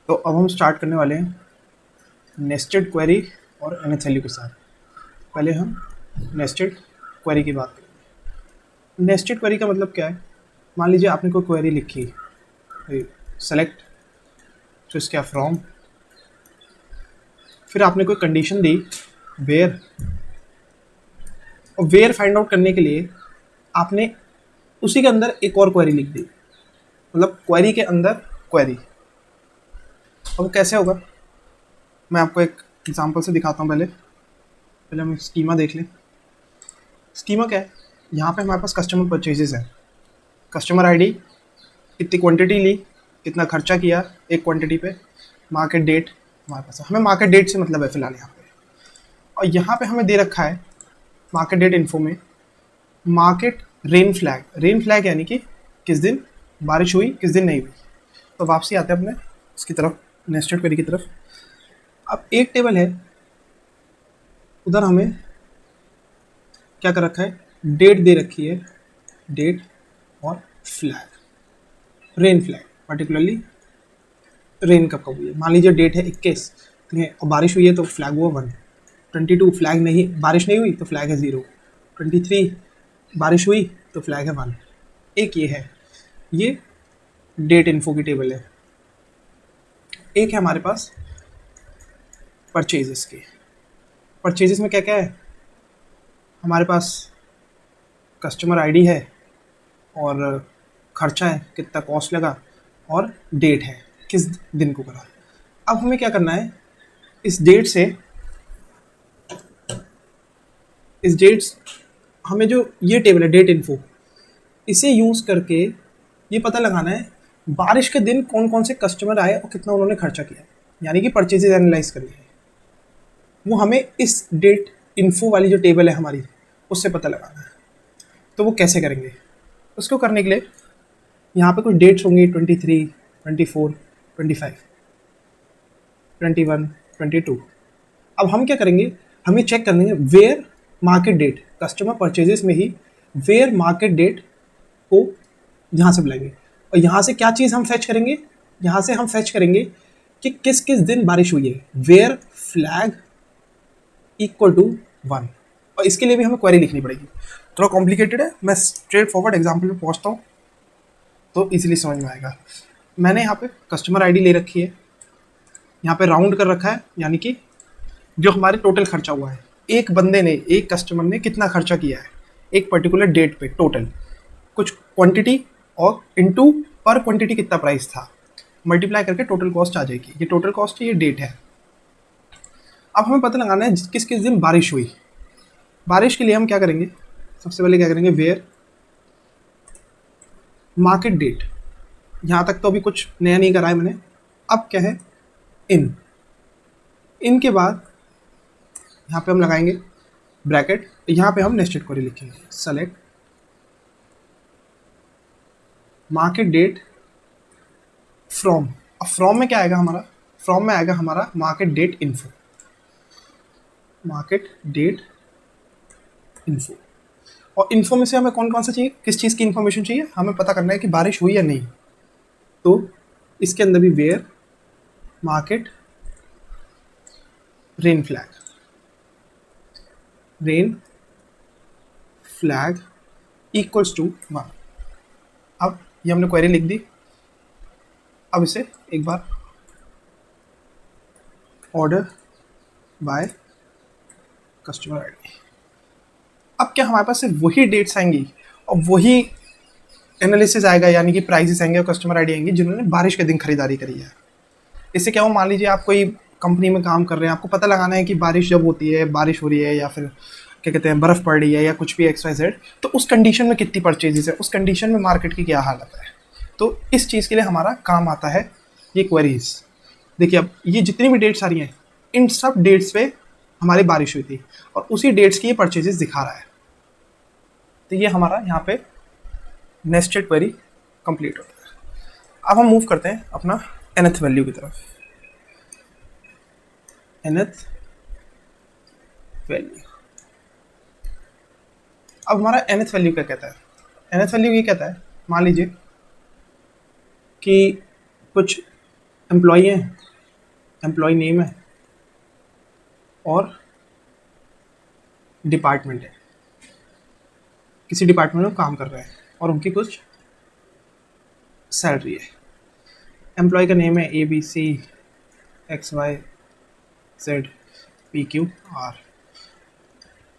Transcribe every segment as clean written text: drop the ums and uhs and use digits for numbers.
तो अब हम स्टार्ट करने वाले हैं नेस्टेड क्वेरी और एनएथ वैल्यू के साथ। पहले हम नेस्टेड क्वेरी की बात करें। नेस्टेड क्वेरी का मतलब क्या है? मान लीजिए आपने कोई क्वेरी लिखी, सेलेक्ट तो इसका फ्रॉम, फिर आपने कोई कंडीशन दी वेयर, और वेयर फाइंड आउट करने के लिए आपने उसी के अंदर एक और क्वेरी लिख दी, मतलब क्वेरी के अंदर क्वेरी। अब वो कैसे होगा, मैं आपको एक एग्जांपल से दिखाता हूँ। पहले हम स्कीमा देख लें। स्कीमा क्या है? यहाँ पे हमारे पास कस्टमर परचेजेस है, कस्टमर आईडी, कितनी क्वांटिटी ली, कितना खर्चा किया एक क्वांटिटी पे, मार्केट डेट हमारे पास है। हमें मार्केट डेट से मतलब है फिलहाल यहाँ पे। और यहाँ पे हमें दे रखा है मार्केट डेट इन्फो में market rain flag. Rain flag यानी कि किस दिन बारिश हुई, किस दिन नहीं हुई। तो वापसी आते हैं अपने इसकी तरफ, नेस्टेड क्वेरी की तरफ। अब एक टेबल है, उधर हमें क्या कर रखा है, डेट दे रखी है, डेट और flag, rain flag, particularly rain कब कब हुई है। मान लीजिए डेट है 21, ठीक है, और बारिश हुई है तो फ्लैग हुआ 1। 22 फ्लैग नहीं, बारिश नहीं हुई तो फ्लैग है 0। 23 बारिश हुई तो फ्लैग है 1। एक ये है, ये डेट इन्फो की टेबल है। एक है हमारे पास परचेजेस की। परचेजेस में क्या क्या है, हमारे पास कस्टमर आईडी है और खर्चा है, कितना कॉस्ट लगा, और डेट है किस दिन को करा। अब हमें क्या करना है, इस डेट से, इस डेट्स हमें जो ये टेबल है डेट इन्फो, इसे यूज़ करके ये पता लगाना है बारिश के दिन कौन कौन से कस्टमर आए और कितना उन्होंने खर्चा किया, यानी कि परचेजेज एनालाइज करनी है। वो हमें इस डेट इन्फो वाली जो टेबल है हमारी, उससे पता लगाना है। तो वो कैसे करेंगे, उसको करने के लिए यहाँ पे कुछ डेट्स होंगी 23, 24, 25, 21, 22। अब हम क्या करेंगे, हम ये चेक कर लेंगे where market date, customer purchases में ही वेयर मार्केट डेट को यहाँ से बुलाएंगे। और यहाँ से क्या चीज़ हम फैच करेंगे, यहाँ से हम फैच करेंगे कि किस किस दिन बारिश हुई है, वेयर फ्लैग इक्वल टू 1। और इसके लिए भी हमें क्वेरी लिखनी पड़ेगी। थोड़ा कॉम्प्लिकेटेड है, मैं स्ट्रेट फॉरवर्ड एग्जाम्पल पे पहुँचता हूँ तो इजीली समझ में आएगा। मैंने यहाँ पे कस्टमर आईडी ले रखी है, यहाँ पे राउंड कर रखा है, यानी कि जो हमारे टोटल खर्चा हुआ है, एक बंदे ने, एक कस्टमर ने कितना खर्चा किया है एक पर्टिकुलर डेट पे, टोटल कुछ क्वांटिटी और इनटू पर क्वांटिटी कितना प्राइस था, मल्टीप्लाई करके टोटल कॉस्ट आ जाएगी। ये टोटल कॉस्ट है, ये डेट है। अब हमें पता लगाना है किस किस दिन बारिश हुई। बारिश के लिए हम क्या करेंगे, सबसे पहले क्या करेंगे, वेयर मार्केट डेट। यहाँ तक तो अभी कुछ नया नहीं करा है मैंने। अब क्या है, इन के बाद यहाँ पे हम लगाएंगे ब्रैकेट, यहाँ पे हम नेस्टेड क्वेरी लिखेंगे, सेलेक्ट मार्केट डेट फ्रॉम। अब फ्रॉम में क्या आएगा हमारा, फ्रॉम में आएगा हमारा market debt info, market debt info. और इन्फो में से हमें कौन कौन सा चाहिए, किस चीज़ की इन्फॉर्मेशन चाहिए, हमें पता करना है कि बारिश हुई या नहीं। तो इसके अंदर भी where market rain flag, rain flag equals to 1। अब ये हमने क्वेरी लिख दी। अब इसे एक बार ऑर्डर बाय कस्टमर आईडी। अब क्या हमारे पास सिर्फ वही डेट्स आएंगी और वही एनालिसिस आएगा, यानी कि प्राइसेस आएंगे और कस्टमर आईडी आएंगी जिन्होंने बारिश के दिन खरीदारी करी है। इससे क्या हो, मान लीजिए आप कोई कंपनी में काम कर रहे हैं, आपको पता लगाना है कि बारिश जब होती है, बारिश हो रही है या फिर क्या कहते हैं बर्फ़ पड़ रही है या कुछ भी XYZ, तो उस कंडीशन में कितनी परचेजेस है, उस कंडीशन में मार्केट की क्या हालत है। तो इस चीज़ के लिए हमारा काम आता है ये क्वेरीज। देखिए अब ये जितनी भी डेट्स आ रही हैं, इन सब डेट्स पे हमारी बारिश हुई थी और उसी डेट्स की ये परचेजेस दिखा रहा है। तो ये हमारा यहाँ पे नेस्टेड क्वेरी कंप्लीट होता है। अब हम मूव करते हैं अपना nth वैल्यू की तरफ। nth वैल्यू, अब हमारा nth वैल्यू क्या कहता है, nth वैल्यू ये कहता है, मान लीजिए कि कुछ एम्प्लॉय है, एम्प्लॉय नेम है और डिपार्टमेंट है, किसी डिपार्टमेंट में काम कर रहे हैं और उनकी कुछ सैलरी है। एम्प्लॉय का नेम है ABCXYZPQR,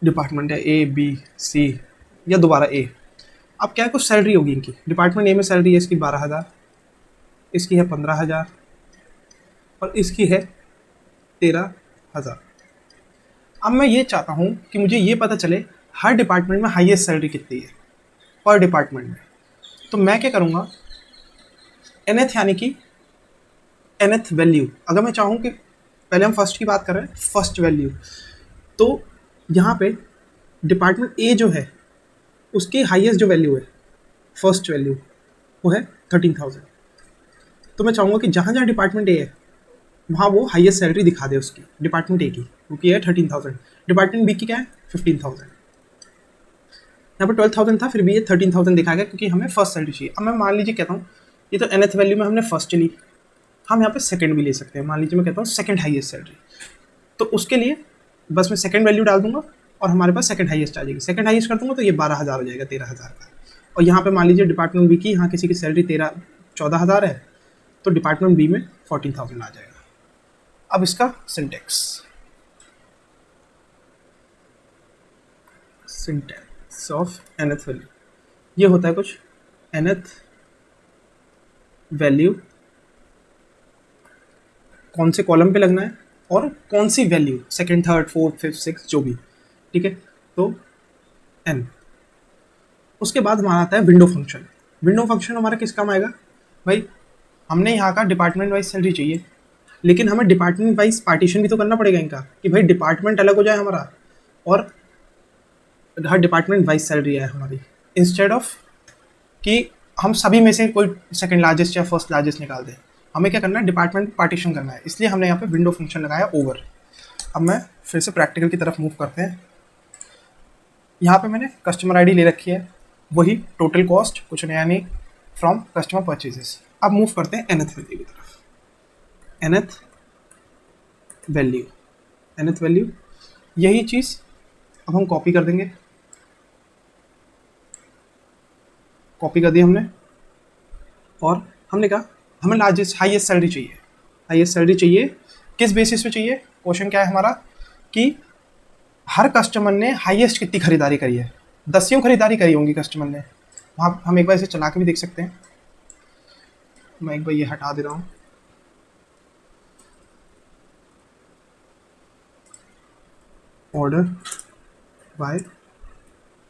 डिपार्टमेंट है ABC या दोबारा A। अब क्या है, कुछ सैलरी होगी इनकी, डिपार्टमेंट नेम में सैलरी है इसकी 12,000, इसकी है 15,000 और इसकी है 13,000। अब मैं ये चाहता हूँ कि मुझे ये पता चले हर डिपार्टमेंट में हाईएस्ट सैलरी कितनी है पर डिपार्टमेंट में। तो मैं क्या करूँगा, nth यानी कि nth वैल्यू, अगर मैं चाहूँ कि पहले हम फर्स्ट की बात कर रहे हैं, फर्स्ट वैल्यू, तो यहाँ पे डिपार्टमेंट ए जो है उसकी हाईएस्ट जो वैल्यू है, फर्स्ट वैल्यू, वो है 13,000। तो मैं चाहूँगा कि जहाँ जहाँ डिपार्टमेंट ए है वहाँ वो हाईएस्ट सैलरी दिखा दे उसकी, डिपार्टमेंट ए की, क्योंकि है 13,000। डिपार्टमेंट बी की क्या है 15,000। यहाँ पर 12,000 था, फिर भी ये 13,000 दिखा गया क्योंकि हमें फर्स्ट सैलरी चाहिए। अब मैं मान लीजिए कहता हूँ ये तो nth वैल्यू में हमने फर्स्ट ली, हम यहाँ पे सेकंड भी ले सकते हैं। मान लीजिए मैं कहता हूँ सेकंड हाईएस्ट सैलरी, तो उसके लिए बस मैं सेकंड वैल्यू डाल दूंगा और हमारे पास सेकंड हाईएस्ट आ जाएगी। सेकंड हाईएस्ट कर दूंगा तो ये 12,000 हो जाएगा 13,000 का। और यहाँ पे मान लीजिए डिपार्टमेंट बी की, यहाँ किसी की सैलरी 14,000 है, तो डिपार्टमेंट बी में 14,000 आ जाएगा। अब इसका सिंटैक्स ऑफ nth वैल्यू ये होता है कुछ, nth वैल्यू कौन से कॉलम पे लगना है और कौन सी value, second, third, fourth, fifth, six, जो भी, ठीक है। तो n, उसके बाद हमारा आता है विंडो फंक्शन। विंडो फंक्शन हमारा किस काम आएगा भाई, हमने यहाँ का डिपार्टमेंट वाइज सैलरी चाहिए, लेकिन हमें डिपार्टमेंट वाइज पार्टीशन भी तो करना पड़ेगा इनका, कि भाई डिपार्टमेंट अलग हो जाए हमारा और हर डिपार्टमेंट वाइज सैलरी है हमारी, इंस्टेड ऑफ कि हम सभी में से कोई सेकंड लार्जेस्ट या फर्स्ट लार्जेस्ट निकाल दें। हमें क्या करना है, डिपार्टमेंट पार्टीशन करना है, इसलिए हमने यहाँ पे विंडो फंक्शन लगाया ओवर। अब मैं फिर से प्रैक्टिकल की तरफ मूव करते हैं। यहाँ पे मैंने कस्टमर आईडी ले रखी है, वही टोटल कॉस्ट, कुछ नया नहीं, फ्रॉम कस्टमर परचेजेस। अब मूव करते हैं nth वैल्यू की तरफ। nth वैल्यू यही चीज़ अब हम कॉपी कर देंगे, कॉपी कर दी हमने, और हमने कहा हमें लार्जेस्ट हाईएस्ट सैलरी चाहिए। हाईएस्ट सैलरी चाहिए किस बेसिस पे चाहिए, क्वेश्चन क्या है हमारा कि हर कस्टमर ने हाईएस्ट कितनी खरीदारी करी है, 10 खरीदारी करी होंगी कस्टमर ने। वहाँ हम एक बार इसे चला के भी देख सकते हैं। मैं एक बार ये हटा दे रहा हूँ। ऑर्डर बाय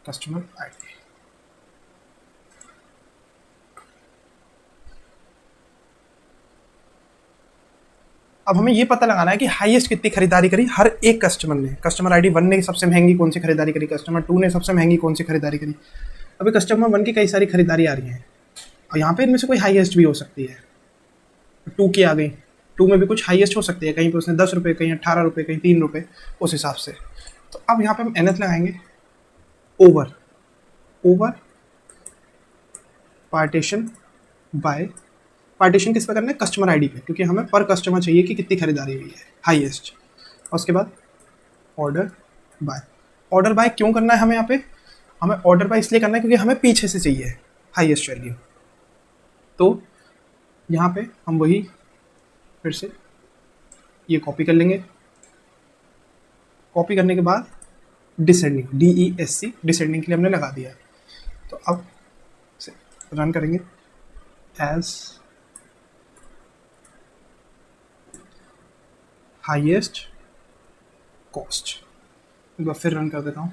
कस्टमर आईडी, अब हमें ये पता लगाना है कि हाईएस्ट कितनी खरीदारी करी हर एक कस्टमर ने। कस्टमर आईडी 1 ने सबसे महंगी कौन सी खरीदारी करी, कस्टमर 2 ने सबसे महंगी कौन सी खरीदारी करी। अभी कस्टमर 1 की कई सारी खरीदारी आ रही हैं और यहाँ पे इनमें से कोई हाईएस्ट भी हो सकती है। 2 की आ गई, 2 में भी कुछ हाईएस्ट हो सकती है, कहीं पे उसने 10 रुपये, कहीं 18 रुपये, कहीं 3 रुपये, उस हिसाब से। तो अब यहाँ पे हम nth लगाएंगे, ओवर पार्टीशन बाय, पार्टीशन किस पे करना है, कस्टमर आईडी पे, क्योंकि हमें पर कस्टमर चाहिए कि कितनी खरीदारी हुई है हाईएस्ट। और उसके बाद ऑर्डर बाय। ऑर्डर बाय क्यों करना है हमें यहाँ पे, हमें ऑर्डर बाय इसलिए करना है क्योंकि हमें पीछे से चाहिए हाईएस्ट वैल्यू। तो यहाँ पे हम वही फिर से ये कॉपी कर लेंगे। कॉपी करने के बाद डिसेंडिंग, DESC डिसेंडिंग के लिए हमने लगा दिया। तो अब रन करेंगे एज हाईएस्ट कॉस्ट। एक बार फिर रन कर देता हूँ।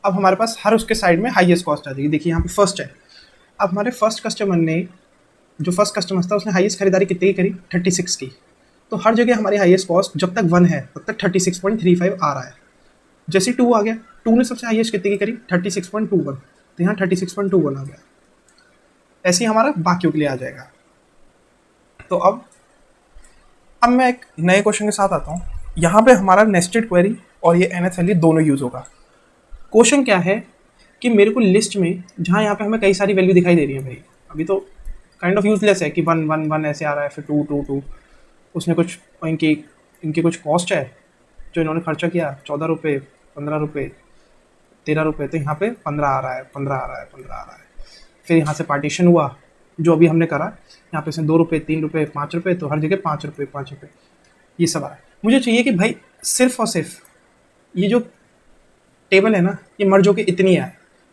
अब हमारे पास हर उसके साइड में हाईएस्ट कॉस्ट आ जाएगी। देखिए यहाँ पे फर्स्ट है। अब हमारे फर्स्ट कस्टमर ने, जो फर्स्ट कस्टमर था, उसने हाईएस्ट खरीदारी कितनी की करी, 36 की। तो हर जगह हमारी हाईएस्ट कॉस्ट जब तक 1 है तब तक 36.35 आ रहा है। जैसे 2 आ गया, 2 ने सबसे हाईएस्ट कितनी की करी, 36.21, तो यहाँ 36.21 आ गया। ऐसे ही हमारा बाकियों के लिए आ जाएगा। तो अब मैं एक नए क्वेश्चन के साथ आता हूँ। यहाँ पे हमारा नेस्टेड क्वेरी और ये nth वैल्यू दोनों यूज होगा। क्वेश्चन क्या है कि मेरे को लिस्ट में जहाँ यहाँ पे हमें कई सारी वैल्यू दिखाई दे रही है भाई, अभी तो काइंड ऑफ यूजलेस है कि 1 1 1 ऐसे आ रहा है, फिर 2 2 2, उसने कुछ इनकी इनकी कुछ कॉस्ट है जो इन्होंने खर्चा किया, 14 रुपये, 15 रुपये, 13 रुपये, तो यहाँ पे 15 आ रहा है, 15 आ रहा है, 15 आ रहा है। फिर यहाँ से पार्टीशन हुआ जो अभी हमने करा, यहाँ पे से 2 रुपये, 3 रुपये, 5 रुपये, तो हर जगह 5 रुपये, 5 रुपये, ये सब आ रहा है। मुझे चाहिए कि भाई सिर्फ और सिर्फ ये जो टेबल है ना, ये मर्ज होके इतनी आए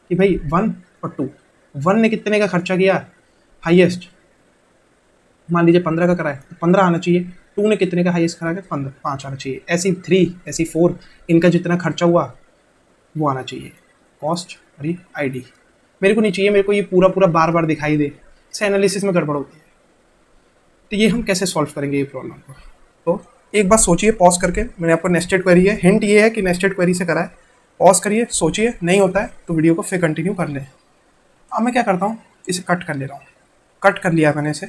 कि भाई 1 और 2, 1 ने कितने का खर्चा किया हाईएस्ट, मान लीजिए 15 का कराए तो 15 आना चाहिए। 2 ने कितने का हाईएस्ट करा के 15, 5 आना चाहिए। ऐसी 3, ऐसी 4, इनका जितना खर्चा हुआ वो आना चाहिए। कॉस्ट और ये आईडी मेरे को नहीं चाहिए, मेरे को ये पूरा पूरा बार बार दिखाई दे, इससे एनालिसिस में गड़बड़ होती है। तो ये हम कैसे सॉल्व करेंगे ये प्रॉब्लम को? तो एक बार सोचिए पॉज करके, मैंने आपको नेस्टेड क्वेरी है, हिंट ये है कि नेस्टेड क्वेरी से करा है। पॉज करिए, सोचिए, नहीं होता है तो वीडियो को फिर कंटिन्यू कर लें। अब मैं क्या करता हूँ, इसे कट कर ले रहा हूँ। कट कर लिया मैंने इसे,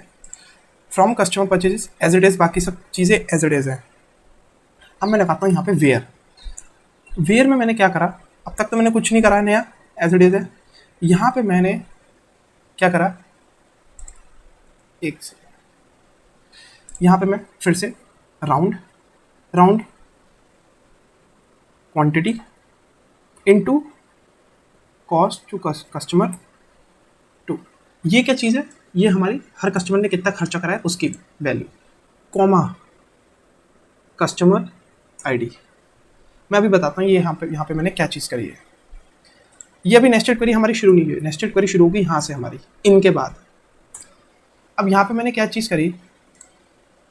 from customer purchases as it is, बाकी सब चीज़ें एज इट इज़ है। अब मैं लगाता हूँ यहाँ पे वेयर। वेयर में मैंने क्या करा, अब तक तो मैंने कुछ नहीं करा है नया, एज इट इज़ है। यहाँ पे मैंने क्या करा, एक सेकेंड, यहाँ पे मैं फिर से round round quantity into cost to customer two, ये क्या चीज़ है, ये हमारी हर कस्टमर ने कितना खर्चा करा है उसकी वैल्यू, कॉमा कस्टमर आईडी। मैं अभी बताता हूँ ये यहाँ पे मैंने क्या चीज़ करी है। ये अभी नेस्टेड क्वेरी हमारी शुरू नहीं हुई, नेस्टेड क्वेरी शुरू होगी यहाँ से हमारी, इनके बाद। अब यहाँ पे मैंने क्या चीज़ करी,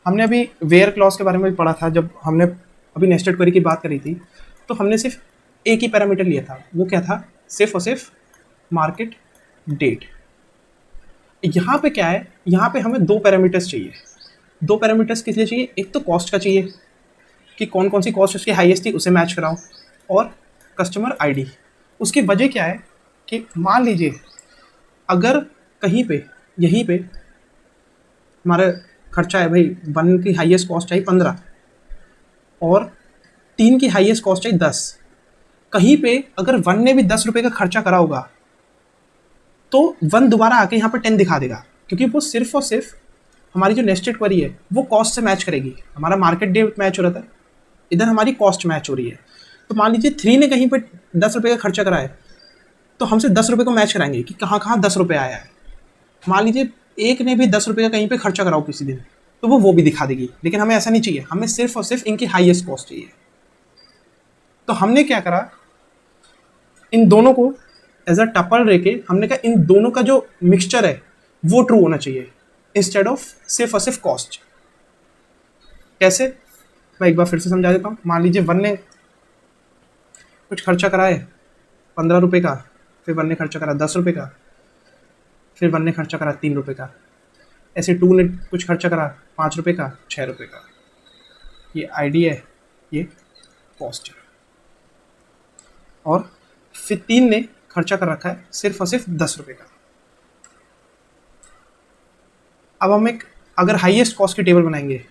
हमने अभी वेयर क्लॉज के बारे में भी पढ़ा था जब हमने अभी नेस्टेड क्वेरी की बात करी थी, तो हमने सिर्फ एक ही पैरामीटर लिया था, वो क्या था, सिर्फ और सिर्फ मार्केट डेट। यहाँ पे क्या है, यहाँ पे हमें 2 पैरामीटर्स चाहिए। 2 पैरामीटर्स किस लिए चाहिए, एक तो कॉस्ट का चाहिए कि कौन कौन सी कॉस्ट उसकी हाईएस्ट थी उसे मैच कराओ, और कस्टमर आईडी। उसकी वजह क्या है कि मान लीजिए अगर कहीं पे यहीं पे हमारा खर्चा है भाई, 1 की हाईएस्ट कॉस्ट आई 15 और 3 की हाईएस्ट कॉस्ट आई 10, कहीं पे अगर 1 ने भी 10 रुपये का खर्चा करा होगा तो 1 दोबारा आके यहाँ पर 10 दिखा देगा, क्योंकि वो सिर्फ और सिर्फ हमारी जो नेस्टेड क्वेरी है वो कॉस्ट से मैच करेगी। हमारा मार्केट डे मैच हो रहा था, इधर हमारी कॉस्ट मैच हो रही है। तो मान लीजिए 3 ने कहीं पर 10 रुपये का खर्चा करा है तो हमसे 10 रुपये को मैच कराएंगे कि कहाँ कहाँ 10 रुपये आया है। मान लीजिए 1 ने भी 10 रुपये का कहीं पे खर्चा कराओ किसी दिन, तो वो भी दिखा देगी। लेकिन हमें ऐसा नहीं चाहिए, हमें सिर्फ और सिर्फ इनकी हाईएस्ट कॉस्ट चाहिए। तो हमने क्या करा, इन दोनों को एज अ टपल लेके हमने कहा इन दोनों का जो मिक्सचर है वो ट्रू होना चाहिए इंस्टेड ऑफ सिर्फ और सिर्फ कॉस्ट। कैसे, मैं एक बार फिर से समझा देता हूँ। मान लीजिए 1 ने कुछ खर्चा करा है 15 रुपये का, फिर 1 ने खर्चा करा 10 रुपये का, फिर 1 ने खर्चा करा 3 रुपये का, ऐसे 2 ने कुछ खर्चा करा 5 रुपये का, 6 रुपये का। ये आईडी है, ये कॉस्ट है। और फिर 3 ने खर्चा कर रखा है सिर्फ और सिर्फ 10 रुपये का। अब हम एक अगर हाईएस्ट कॉस्ट की टेबल बनाएंगे,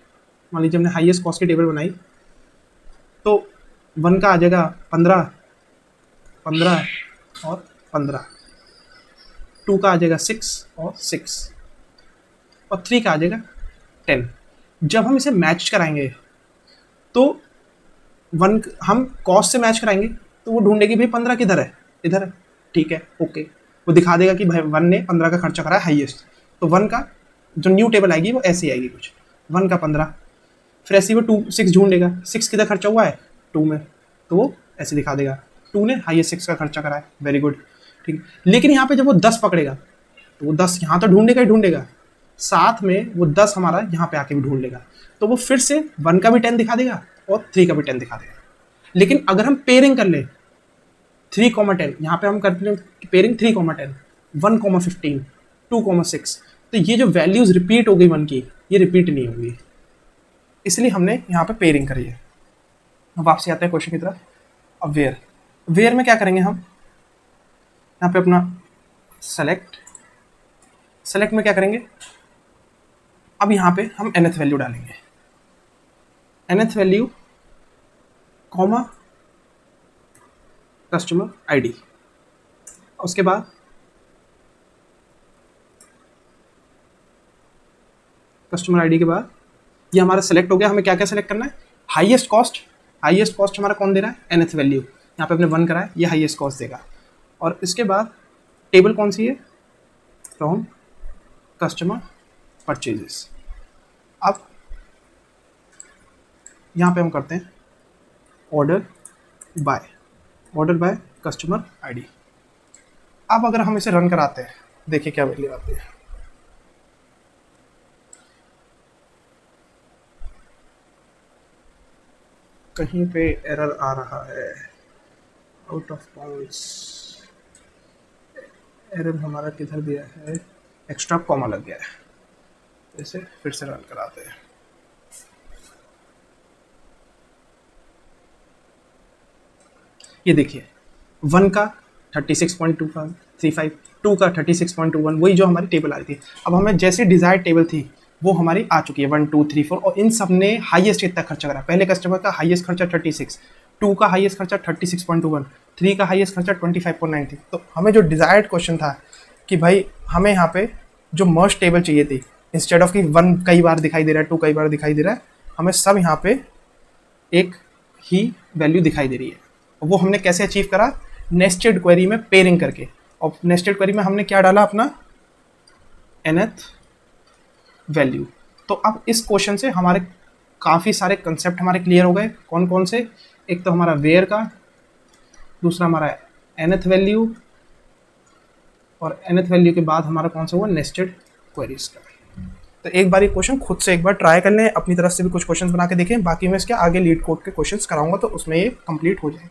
मान लीजिए हमने हाईएस्ट कॉस्ट की टेबल बनाई, तो 1 का आ जाएगा 15, 15 और 15, 2 का आ जाएगा 6 और 6, और 3 का आ जाएगा 10। जब हम इसे मैच कराएंगे तो 1 हम कॉस्ट से मैच कराएंगे तो वो ढूंढेगी भाई 15 किधर है, इधर है, ठीक है, ओके। वो दिखा देगा कि भाई 1 ने 15 का खर्चा करा है हाईएस्ट, तो 1 का जो न्यू टेबल आएगी वो ऐसी आएगी कुछ, 1 का 15, फिर ऐसे वो 2 6 ढूंढेगा, 6 किधर खर्चा हुआ है 2 में, तो वो ऐसे दिखा देगा 2 ने हाईएस्ट 6 का खर्चा करा है, वेरी गुड, ठीक। लेकिन यहाँ पे जब वो 10 पकड़ेगा तो वो 10 यहाँ तो ढूंढेगा ही ढूंढेगा, साथ में वो 10 हमारा यहाँ पे आके भी ढूंढ लेगा, तो वो फिर से 1 का भी 10 दिखा देगा और 3 का भी 10 दिखा देगा। लेकिन अगर हम पेयरिंग कर ले 3,10, यहाँ पे हम करते हैं पेयरिंग 3,10, 1,15, 2,6, तो ये जो वैल्यूज रिपीट हो गई 1 की, ये रिपीट नहीं होगी, इसलिए हमने यहाँ पे पेयरिंग करी है। अब वापसी आते हैं क्वेश्चन की तरफ। अब वेयर में क्या करेंगे हम, यहाँ पे अपना सेलेक्ट में क्या करेंगे, अब यहाँ पे हम nth वैल्यू डालेंगे, nth value comma customer ID. उसके बाद कस्टमर आईडी के बाद ये हमारा सेलेक्ट हो गया। हमें क्या क्या सेलेक्ट करना है? Highest cost. हाईएस्ट कॉस्ट हमारा कौन दे रहा है? nth value. यहाँ पे अपने 1 करा है, ये हाईएस्ट कॉस्ट देगा। और इसके बाद टेबल कौन सी है? From customer purchases. अब यहाँ पे हम करते हैं ऑर्डर बाय कस्टमर आईडी। अब अगर हम इसे रन कराते हैं, देखिए क्या वैल्यू आती है। कहीं पे एरर आ रहा है, आउट ऑफ बाउंड्स। एरर हमारा किधर दिया है? एक्स्ट्रा कॉमा लग गया है। इसे फिर से रन कराते हैं। ये देखिए 1 का 36.2535, 2 का 36.21, वही जो हमारी टेबल आई थी। अब हमें जैसी डिजायर्ड टेबल थी वो हमारी आ चुकी है 1 2 3 4, और इन सब ने हाईएस्ट कितना खर्चा करा? पहले कस्टमर का हाईएस्ट खर्चा 36, 2 का हाईएस्ट खर्चा 36.21, 3 का हाईएस्ट खर्चा 25.93। तो हमें जो डिजायर्ड क्वेश्चन था कि भाई हमें यहाँ पे जो मर्ज टेबल चाहिए थी, इंस्टेड ऑफ कि 1 कई बार दिखाई दे रहा है, 2 कई बार दिखाई दे रहा है, हमें सब यहाँ पे एक ही वैल्यू दिखाई दे रही है। वो हमने कैसे अचीव करा? नेस्टेड क्वेरी में पेयरिंग करके। और नेस्टेड क्वेरी में हमने क्या डाला? अपना nth वैल्यू। तो अब इस क्वेश्चन से हमारे काफ़ी सारे कंसेप्ट हमारे क्लियर हो गए। कौन कौन से? एक तो हमारा वेयर का, दूसरा हमारा nth वैल्यू, और nth वैल्यू के बाद हमारा कौन सा हुआ? नेस्टेड क्वेरीज का। तो एक बार ये क्वेश्चन खुद से एक बार ट्राई कर लें, अपनी तरफ से भी कुछ क्वेश्चन बना के देखें। बाकी मैं इसके आगे लीड कोड के क्वेश्चंस कराऊंगा तो उसमें ये कंप्लीट हो जाएगा।